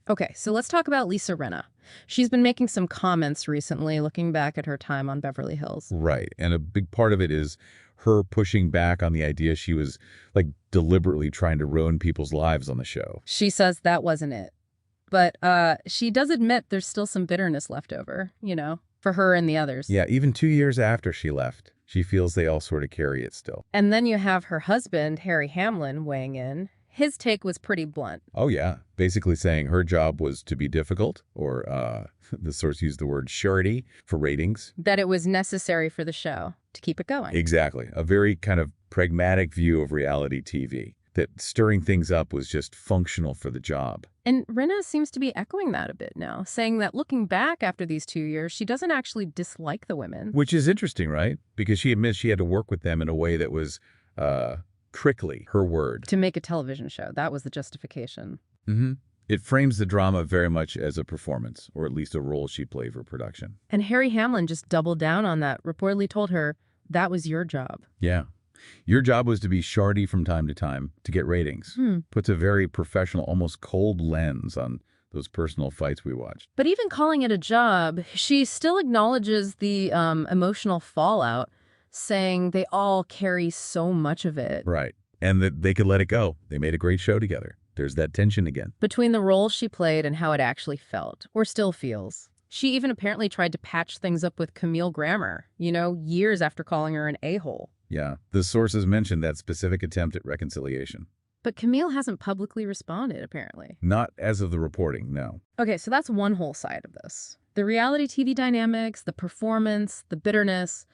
Okay, so let's talk about Lisa Rinna. She's been making some comments recently, looking back at her time on Beverly Hills. Right. And a big part of it is her pushing back on the idea she was, like, deliberately trying to ruin people's lives on the show. She says that wasn't it. But she does admit there's still some bitterness left over, for her and the others. Yeah, even 2 years after she left, she feels they all sort of carry it still. And then you have her husband, Harry Hamlin, weighing in. His take was pretty blunt. Oh, yeah. Basically saying her job was to be difficult, or the source used the word surety for ratings. That it was necessary for the show to keep it going. Exactly. A very kind of pragmatic view of reality TV. That stirring things up was just functional for the job. And Rinna seems to be echoing that a bit now, saying that looking back after these 2 years, she doesn't actually dislike the women. Which is interesting, right? Because she admits she had to work with them in a way that was prickly, her word. To make a television show. That was the justification. Mm-hmm. It frames the drama very much as a performance, or at least a role she played for production. And Harry Hamlin just doubled down on that, reportedly told her, that was your job. Yeah. Your job was to be shardy from time to time to get ratings. Puts a very professional, almost cold lens on those personal fights we watched. But even calling it a job, she still acknowledges the emotional fallout, saying they all carry so much of it. Right. And that they could let it go. They made a great show together. There's that tension again. Between the role she played and how it actually felt, or still feels. She even apparently tried to patch things up with Camille Grammer, years after calling her an a-hole. Yeah, the sources mentioned that specific attempt at reconciliation. But Camille hasn't publicly responded, apparently. Not as of the reporting, no. Okay, so that's one whole side of this. The reality TV dynamics, the performance, the bitterness.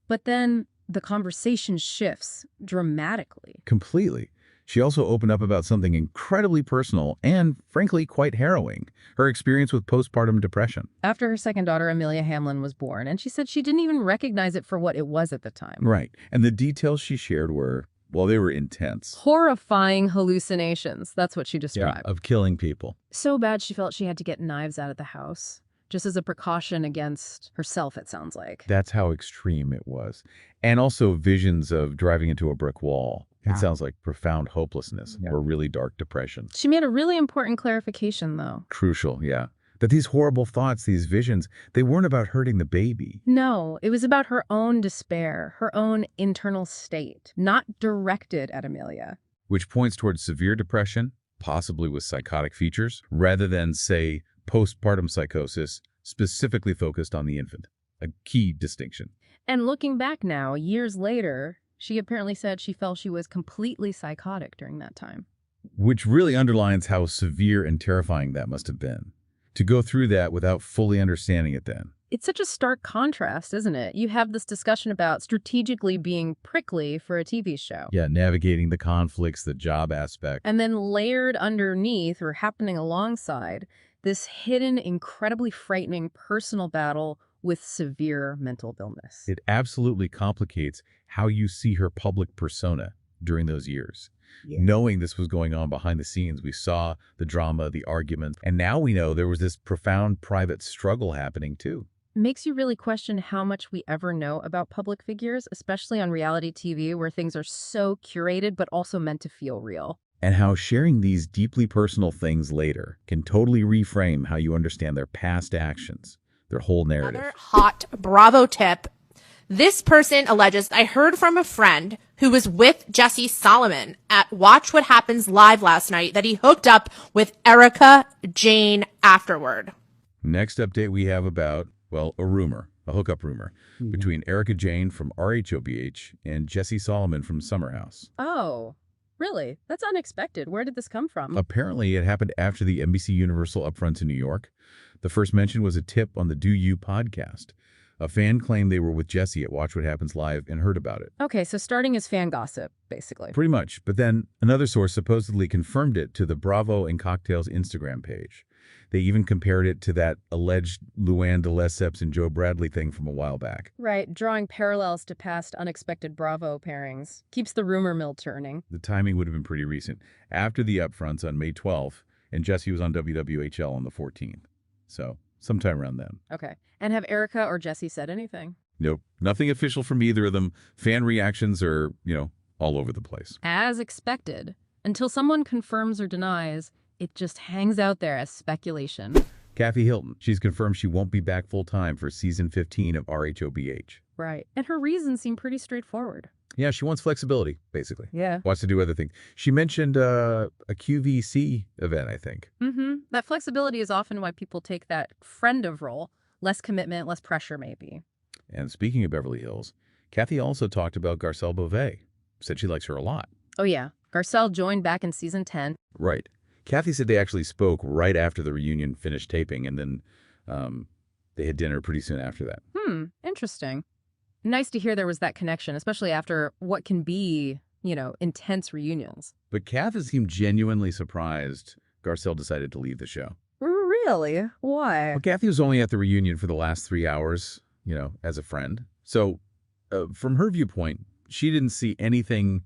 But then the conversation shifts dramatically. Completely. She also opened up about something incredibly personal and, frankly, quite harrowing. Her experience with postpartum depression. After her second daughter, Amelia Hamlin, was born, and she said she didn't even recognize it for what it was at the time. Right. And the details she shared were, well, they were intense. Horrifying hallucinations. That's what she described. Yeah, of killing people. So bad she felt she had to get knives out of the house. Just as a precaution against herself, it sounds like. That's how extreme it was. And also visions of driving into a brick wall. It sounds like profound hopelessness or really dark depression. She made a really important clarification, though. Crucial, yeah. That these horrible thoughts, these visions, they weren't about hurting the baby. No, it was about her own despair, her own internal state, not directed at Amelia. Which points towards severe depression, possibly with psychotic features, rather than, say, postpartum psychosis, specifically focused on the infant. A key distinction. And looking back now, years later, she apparently said she felt she was completely psychotic during that time. Which really underlines how severe and terrifying that must have been. To go through that without fully understanding it then. It's such a stark contrast, isn't it? You have this discussion about strategically being prickly for a TV show. Yeah, navigating the conflicts, the job aspect. And then layered underneath or happening alongside this hidden, incredibly frightening personal battle with severe mental illness. It absolutely complicates how you see her public persona during those years. Yeah. Knowing this was going on behind the scenes, we saw the drama, the argument, and now we know there was this profound private struggle happening too. Makes you really question how much we ever know about public figures, especially on reality TV where things are so curated but also meant to feel real. And how sharing these deeply personal things later can totally reframe how you understand their past actions, their whole narrative. Another hot Bravo tip. This person alleges, I heard from a friend who was with Jessi Solomon at Watch What Happens Live last night that he hooked up with Erika Jayne afterward. Next update we have about, well, a rumor, a hookup rumor, between Erika Jayne from RHOBH and Jessi Solomon from Summer House. Oh, really? That's unexpected. Where did this come from? Apparently, it happened after the NBC Universal upfronts in New York. The first mention was a tip on the Do You podcast. A fan claimed they were with Jessi at Watch What Happens Live and heard about it. Okay, so starting as fan gossip, basically. Pretty much. But then another source supposedly confirmed it to the Bravo and Cocktails Instagram page. They even compared it to that alleged Luann de Lesseps and Joe Bradley thing from a while back. Right, drawing parallels to past unexpected Bravo pairings. Keeps the rumor mill turning. The timing would have been pretty recent. After the upfronts on May 12th, and Jessi was on WWHL on the 14th. So, sometime around then. Okay. And have Erika or Jessi said anything? Nope. Nothing official from either of them. Fan reactions are, all over the place. As expected. Until someone confirms or denies, It just hangs out there as speculation. Kathy Hilton, she's confirmed she won't be back full-time for season 15 of RHOBH. Right. And her reasons seem pretty straightforward. Yeah, she wants flexibility, basically. Yeah. Wants to do other things. She mentioned a QVC event, I think. That flexibility is often why people take that friend of role. Less commitment, less pressure, maybe. And speaking of Beverly Hills, Kathy also talked about Garcelle Beauvais. Said she likes her a lot. Oh, yeah. Garcelle joined back in season 10. Right. Kathy said they actually spoke right after the reunion finished taping, and then they had dinner pretty soon after that. Interesting. Nice to hear there was that connection, especially after what can be, intense reunions. But Kathy seemed genuinely surprised Garcelle decided to leave the show. Really? Why? Well, Kathy was only at the reunion for the last 3 hours, as a friend. So from her viewpoint, she didn't see anything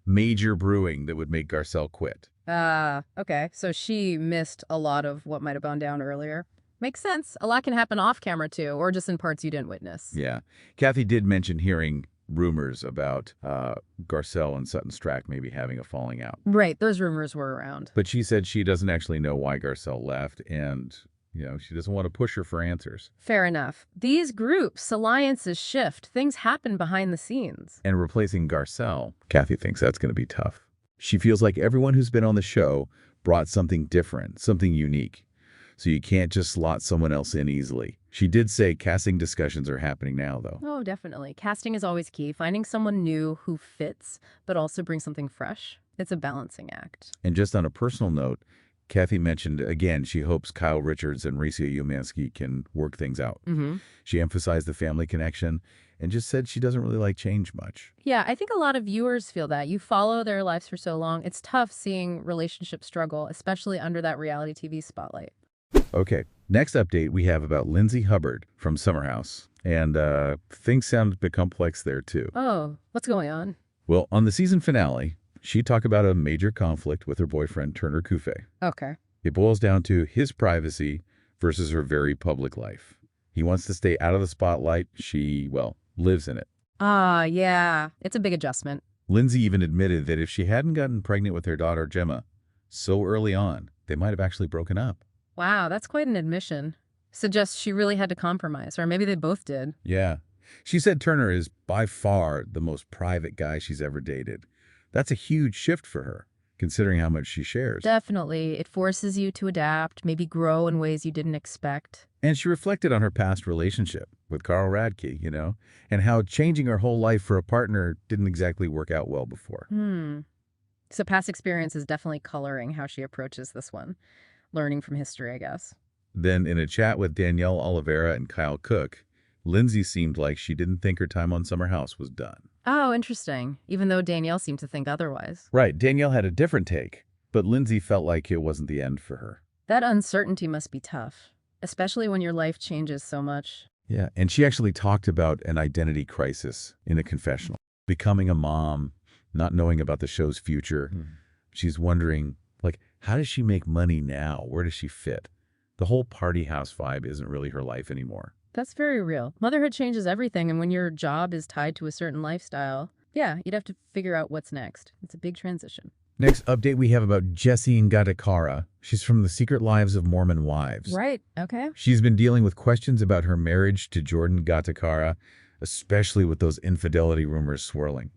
major brewing that would make Garcelle quit. Okay. So she missed a lot of what might have gone down earlier. Makes sense. A lot can happen off camera, too, or just in parts you didn't witness. Yeah. Kathy did mention hearing rumors about Garcelle and Sutton Strack maybe having a falling out. Right. Those rumors were around. But she said she doesn't actually know why Garcelle left, and, she doesn't want to push her for answers. Fair enough. These groups, alliances shift. Things happen behind the scenes. And replacing Garcelle, Kathy thinks that's going to be tough. She feels like everyone who's been on the show brought something different, something unique. So you can't just slot someone else in easily. She did say casting discussions are happening now, though. Oh, definitely. Casting is always key. Finding someone new who fits, but also brings something fresh. It's a balancing act. And just on a personal note, Kathy mentioned, again, she hopes Kyle Richards and Mauricio Umansky can work things out. She emphasized the family connection and just said she doesn't really like change much. Yeah, I think a lot of viewers feel that. You follow their lives for so long. It's tough seeing relationships struggle, especially under that reality TV spotlight. Okay, next update we have about Lindsay Hubbard from Summer House. And things sound a bit complex there, too. Oh, what's going on? Well, on the season finale, she talked about a major conflict with her boyfriend, Turner Couffet. Okay. It boils down to his privacy versus her very public life. He wants to stay out of the spotlight. She, lives in it. Yeah. It's a big adjustment. Lindsay even admitted that if she hadn't gotten pregnant with their daughter, Gemma, so early on, they might have actually broken up. Wow, that's quite an admission. Suggests she really had to compromise, or maybe they both did. Yeah. She said Turner is by far the most private guy she's ever dated. That's a huge shift for her, considering how much she shares. Definitely. It forces you to adapt, maybe grow in ways you didn't expect. And she reflected on her past relationship with Carl Radke, and how changing her whole life for a partner didn't exactly work out well before. So past experience is definitely coloring how she approaches this one. Learning from history, I guess. Then in a chat with Danielle Oliveira and Kyle Cook, Lindsay seemed like she didn't think her time on Summer House was done. Oh, interesting. Even though Danielle seemed to think otherwise. Right. Danielle had a different take, but Lindsay felt like it wasn't the end for her. That uncertainty must be tough, especially when your life changes so much. Yeah, and she actually talked about an identity crisis in a confessional. Becoming a mom, not knowing about the show's future. She's wondering, how does she make money now? Where does she fit? The whole party house vibe isn't really her life anymore. That's very real. Motherhood changes everything, and when your job is tied to a certain lifestyle, you'd have to figure out what's next. It's a big transition. Next update we have about Jessi Ngatakara. She's from The Secret Lives of Mormon Wives. Right, okay. She's been dealing with questions about her marriage to Jordan Ngatakara, especially with those infidelity rumors swirling.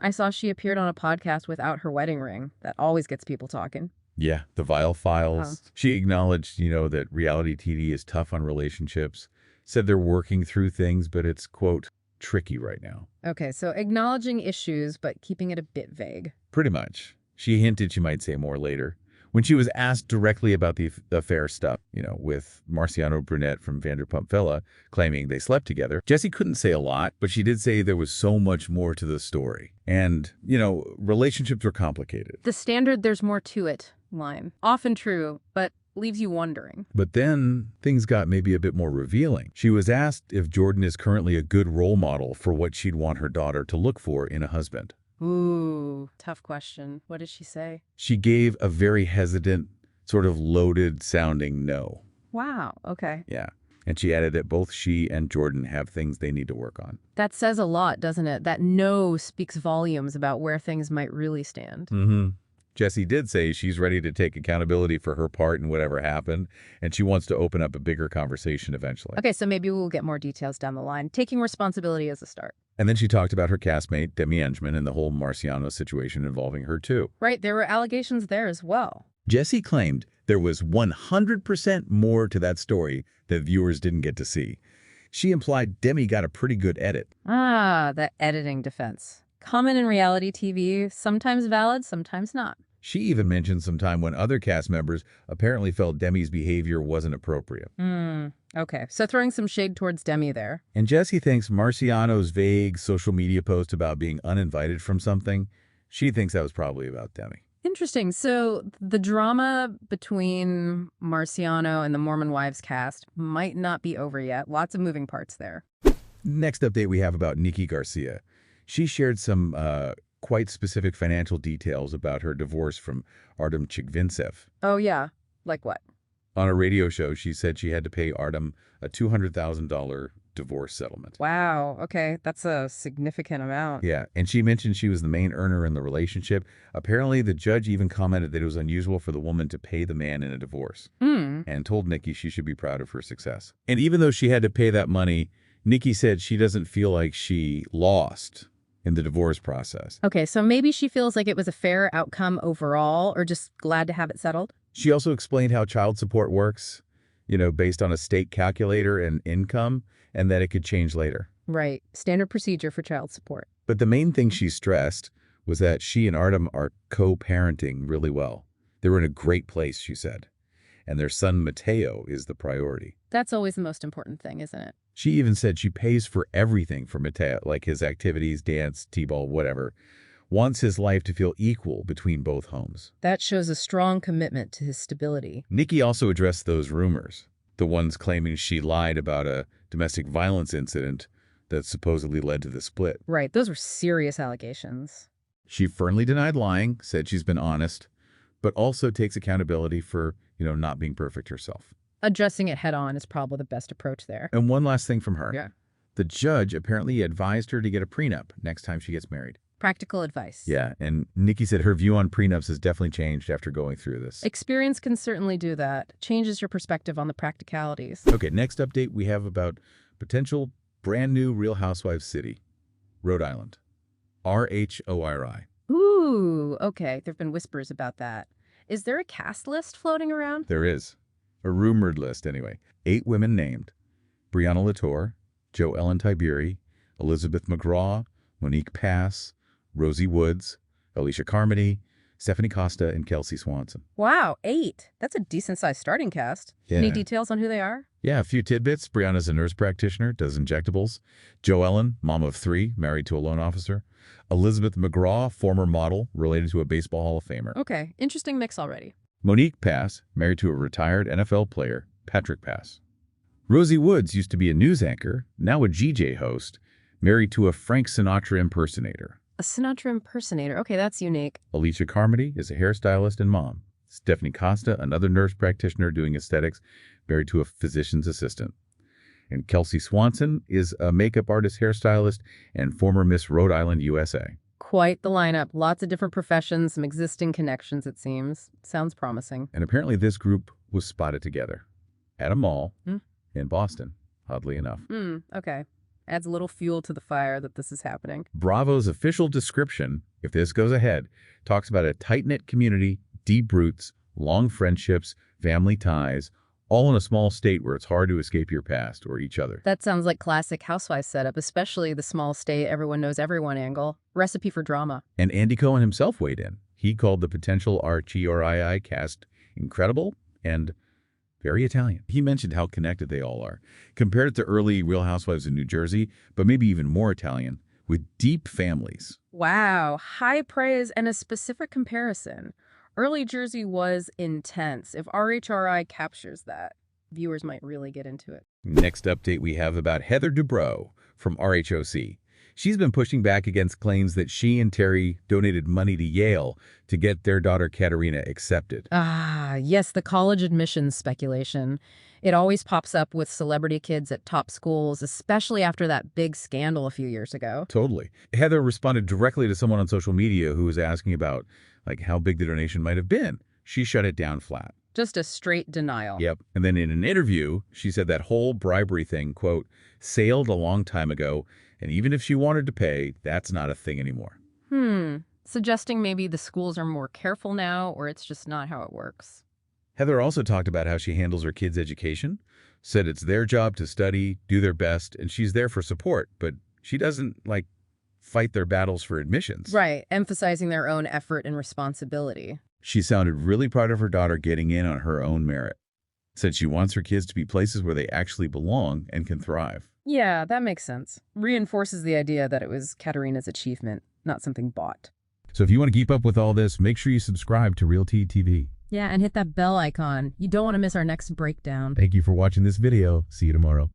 I saw she appeared on a podcast without her wedding ring. That always gets people talking. Yeah, the Vile Files. She acknowledged, that reality TV is tough on relationships, said they're working through things, but it's, quote, tricky right now. Okay, so acknowledging issues, but keeping it a bit vague. Pretty much. She hinted she might say more later. When she was asked directly about the affair stuff, with Marciano Brunette from Vanderpump Villa claiming they slept together, Jessi couldn't say a lot, but she did say there was so much more to the story. And, relationships are complicated. The standard "there's more to it" line. Often true, but leaves you wondering. But then things got maybe a bit more revealing. She was asked if Jordan is currently a good role model for what she'd want her daughter to look for in a husband. Ooh, tough question. What did she say? She gave a very hesitant, sort of loaded sounding no. Wow, okay. Yeah. And she added that both she and Jordan have things they need to work on. That says a lot, doesn't it? That no speaks volumes about where things might really stand. Jessi did say she's ready to take accountability for her part in whatever happened, and she wants to open up a bigger conversation eventually. Okay, so maybe we'll get more details down the line. Taking responsibility as a start. And then she talked about her castmate, Demi Marciano, and the whole Marciano situation involving her too. Right, there were allegations there as well. Jessi claimed there was 100% more to that story that viewers didn't get to see. She implied Demi got a pretty good edit. Ah, the editing defense. Common in reality TV, sometimes valid, sometimes not. She even mentioned some time when other cast members apparently felt Demi's behavior wasn't appropriate. Okay, so throwing some shade towards Demi there. And Jessi thinks Marciano's vague social media post about being uninvited from something, she thinks that was probably about Demi. Interesting. So the drama between Marciano and the Mormon Wives cast might not be over yet. Lots of moving parts there. Next update we have about Nikki Garcia. She shared some quite specific financial details about her divorce from Artem Chigvintsev. Oh, yeah. Like what? On a radio show, she said she had to pay Artem a $200,000 divorce settlement. Wow. Okay. That's a significant amount. Yeah, and she mentioned she was the main earner in the relationship. Apparently, the judge even commented that it was unusual for the woman to pay the man in a divorce and told Nikki she should be proud of her success. And even though she had to pay that money, Nikki said she doesn't feel like she lost in the divorce process. Okay, so maybe she feels like it was a fair outcome overall, or just glad to have it settled? She also explained how child support works, based on a state calculator and income, and that it could change later. Right. Standard procedure for child support. But the main thing she stressed was that she and Artem are co-parenting really well. They're in a great place, she said. And their son, Mateo, is the priority. That's always the most important thing, isn't it? She even said she pays for everything for Mateo, like his activities, dance, t-ball, whatever. Wants his life to feel equal between both homes. That shows a strong commitment to his stability. Nikki also addressed those rumors, the ones claiming she lied about a domestic violence incident that supposedly led to the split. Right, those were serious allegations. She firmly denied lying, said she's been honest, but also takes accountability for, not being perfect herself. Addressing it head on is probably the best approach there. And one last thing from her. Yeah. The judge apparently advised her to get a prenup next time she gets married. Practical advice. Yeah, and Nikki said her view on prenups has definitely changed after going through this. Experience can certainly do that. Changes your perspective on the practicalities. Okay, next update we have about potential brand new Real Housewives city, Rhode Island. RHORI. Ooh, okay. There have been whispers about that. Is there a cast list floating around? There is. A rumored list, anyway. 8 women named. Brianna Latour, Jo Ellen Tiberi, Elizabeth McGraw, Monique Pass, Rosie Woods, Alicia Carmody, Stephanie Costa, and Kelsey Swanson. Wow, 8. That's a decent-sized starting cast. Yeah. Any details on who they are? Yeah, a few tidbits. Brianna's a nurse practitioner, does injectables. Jo Ellen, mom of 3, married to a loan officer. Elizabeth McGraw, former model, related to a Baseball Hall of Famer. Okay, interesting mix already. Monique Pass, married to a retired NFL player, Patrick Pass. Rosie Woods used to be a news anchor, now a GJ host, married to a Frank Sinatra impersonator. A Sinatra impersonator. Okay, that's unique. Alicia Carmody is a hairstylist and mom. Stephanie Costa, another nurse practitioner doing aesthetics, married to a physician's assistant. And Kelsey Swanson is a makeup artist, hairstylist, and former Miss Rhode Island, USA. Quite the lineup. Lots of different professions, some existing connections, it seems. Sounds promising. And apparently this group was spotted together at a mall in Boston, oddly enough. Okay. Adds a little fuel to the fire that this is happening. Bravo's official description, if this goes ahead, talks about a tight-knit community, deep roots, long friendships, family ties, all in a small state where it's hard to escape your past or each other. That sounds like classic housewife setup, especially the small state, everyone knows everyone angle. Recipe for drama. And Andy Cohen himself weighed in. He called the potential RHORI cast incredible and very Italian. He mentioned how connected they all are. Compared it to early Real Housewives in New Jersey, but maybe even more Italian, with deep families. Wow, high praise and a specific comparison. Early Jersey was intense. If RHRI captures that, viewers might really get into it. Next update we have about Heather Dubrow from RHOC. She's been pushing back against claims that she and Terry donated money to Yale to get their daughter Katerina accepted. Ah, yes, the college admissions speculation. It always pops up with celebrity kids at top schools, especially after that big scandal a few years ago. Totally. Heather responded directly to someone on social media who was asking about like how big the donation might have been. She shut it down flat. Just a straight denial. Yep. And then in an interview, she said that whole bribery thing, quote, sailed a long time ago, and even if she wanted to pay, that's not a thing anymore. Suggesting maybe the schools are more careful now, or it's just not how it works. Heather also talked about how she handles her kids' education, said it's their job to study, do their best, and she's there for support, but she doesn't, like, fight their battles for admissions. Right, emphasizing their own effort and responsibility. She sounded really proud of her daughter getting in on her own merit. Said she wants her kids to be places where they actually belong and can thrive. Yeah, that makes sense. Reinforces the idea that it was Katerina's achievement, not something bought. So if you want to keep up with all this, make sure you subscribe to Real Tea TV. Yeah, and hit that bell icon. You don't want to miss our next breakdown. Thank you for watching this video. See you tomorrow.